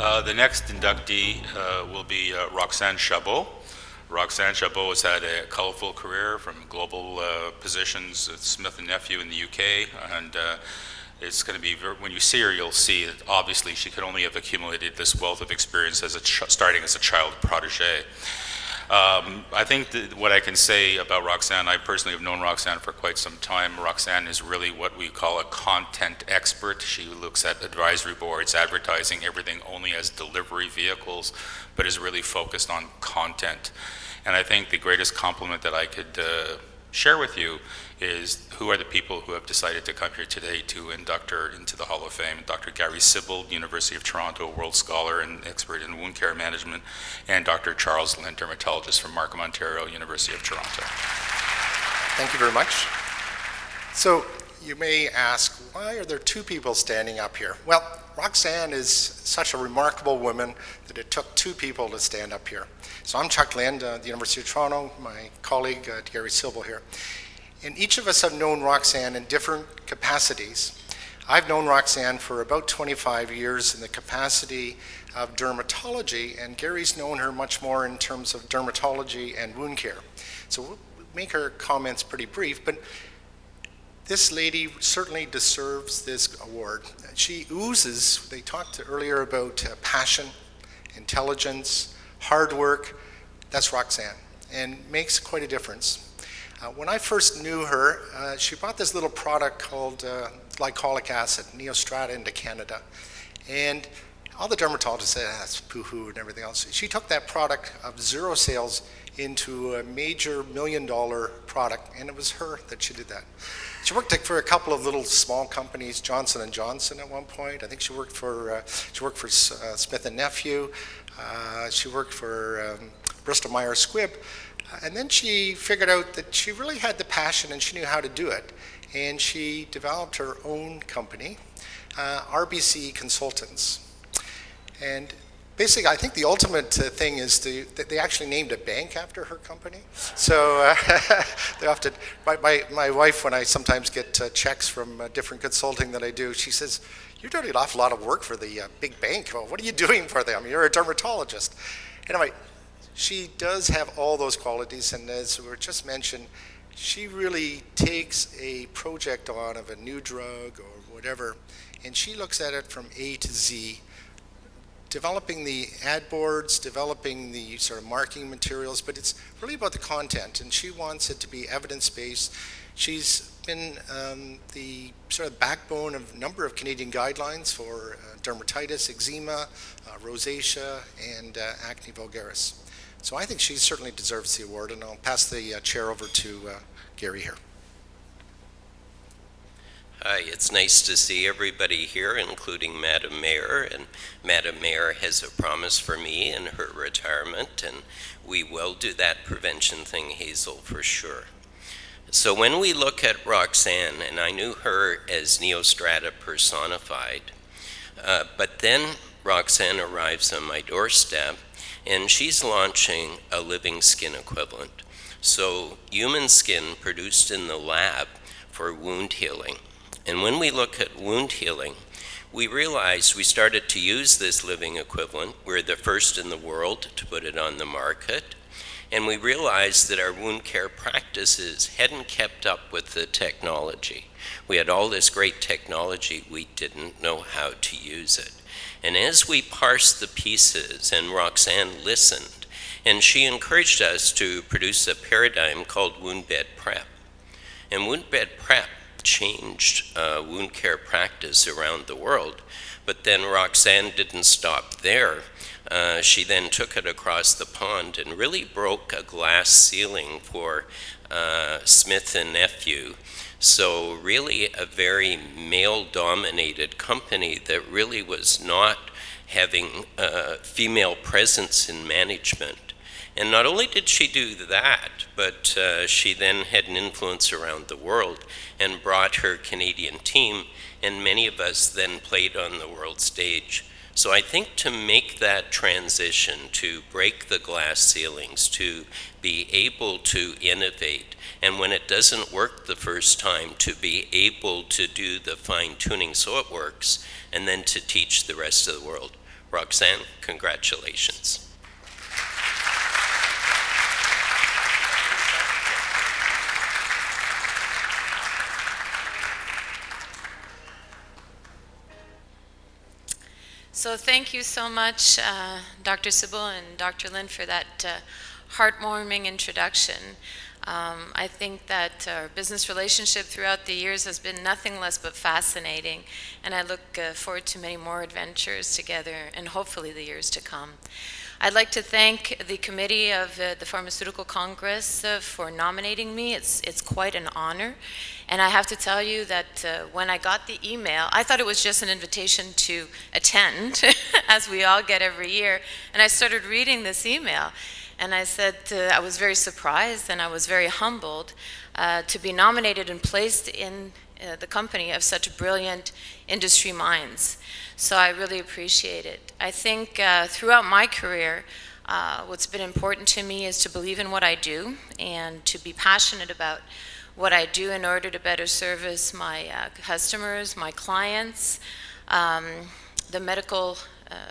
The next inductee will be Roxane Chabot. Roxane Chabot has had a colorful career from global positions at Smith & Nephew in the UK, and it's going to be, when you see her, you'll see that obviously she could only have accumulated this wealth of experience as starting as a child protege. I think that what I can say about Roxane, I personally have known Roxane for quite some time. Roxane is really what we call a content expert. She looks at advisory boards, advertising, everything only as delivery vehicles, but is really focused on content. And I think the greatest compliment that I could share with you is who are the people who have decided to come here today to induct her into the Hall of Fame. Dr. Gary Sibbald, University of Toronto, world scholar and expert in wound care management, and Dr. Charles Lind, dermatologist from Markham, Ontario, University of Toronto. Thank you very much. So you may ask, why are there two people standing up here? Well, Roxane is such a remarkable woman that it took two people to stand up here. So I'm Chuck Lind, the University of Toronto, my colleague Gary Sibbald here. And each of us have known Roxane in different capacities. I've known Roxane for about 25 years in the capacity of dermatology, and Gary's known her much more in terms of dermatology and wound care. So we'll make her comments pretty brief, but this lady certainly deserves this award. She oozes, they talked earlier about passion, intelligence, hard work. That's Roxane, and makes quite a difference. When I first knew her, she brought this little product called glycolic acid, Neostrata, into Canada. And all the dermatologists said, that's poo-hoo and everything else. She took that product of zero sales into a major $1 million product, and it was her that she did that. She worked for a couple of little small companies, Johnson & Johnson at one point. I think she worked for Smith & Nephew. She worked for Bristol Myers Squibb. And then she figured out that she really had the passion and she knew how to do it. And she developed her own company, RBC Consultants. And basically, I think the ultimate thing is that they actually named a bank after her company. So they often, my wife, when I sometimes get checks from different consulting that I do, she says, "You're doing an awful lot of work for the big bank. Well, what are you doing for them? You're a dermatologist." Anyway, she does have all those qualities, and as we were just mentioned, she really takes a project on of a new drug or whatever, and she looks at it from A to Z, developing the ad boards, developing the sort of marketing materials, but it's really about the content, and she wants it to be evidence-based. She's been the sort of backbone of a number of Canadian guidelines for dermatitis, eczema, rosacea, and acne vulgaris. So I think she certainly deserves the award, and I'll pass the chair over to Gary here. Hi, it's nice to see everybody here, including Madam Mayor, and Madam Mayor has a promise for me in her retirement, and we will do that prevention thing, Hazel, for sure. So when we look at Roxane, and I knew her as Neostrata personified, but then Roxane arrives on my doorstep, and she's launching a living skin equivalent. So human skin produced in the lab for wound healing. And when we look at wound healing, we realized we started to use this living equivalent. We're the first in the world to put it on the market. And we realized that our wound care practices hadn't kept up with the technology. We had all this great technology, we didn't know how to use it. And as we parsed the pieces, and Roxane listened, and she encouraged us to produce a paradigm called wound bed prep. And wound bed prep changed wound care practice around the world, but then Roxane didn't stop there. She then took it across the pond and really broke a glass ceiling for Smith & Nephew. So really a very male-dominated company that really was not having a female presence in management. And not only did she do that, but she then had an influence around the world and brought her Canadian team, and many of us then played on the world stage. So I think to make that transition, to break the glass ceilings, to be able to innovate, and when it doesn't work the first time, to be able to do the fine tuning so it works, and then to teach the rest of the world. Roxane, congratulations. So thank you so much, Dr. Chabot and Dr. Lin, for that heartwarming introduction. I think that our business relationship throughout the years has been nothing less but fascinating, and I look forward to many more adventures together and hopefully the years to come. I'd like to thank the committee of the Pharmaceutical Congress for nominating me. It's quite an honor. And I have to tell you that when I got the email, I thought it was just an invitation to attend, as we all get every year. And I started reading this email. And I said, I was very surprised and I was very humbled to be nominated and placed in the company of such brilliant industry minds. So I really appreciate it. I think throughout my career, what's been important to me is to believe in what I do and to be passionate about what I do in order to better service my customers, my clients, the medical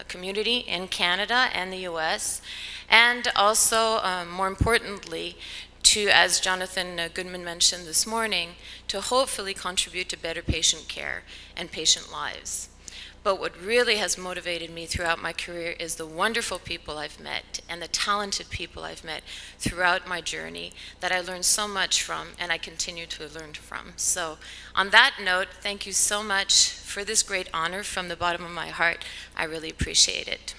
community in Canada and the US, and also, more importantly, to, as Jonathan Goodman mentioned this morning, to hopefully contribute to better patient care and patient lives. But what really has motivated me throughout my career is the wonderful people I've met and the talented people I've met throughout my journey that I learned so much from and I continue to learn from. So on that note, thank you so much for this great honor from the bottom of my heart. I really appreciate it.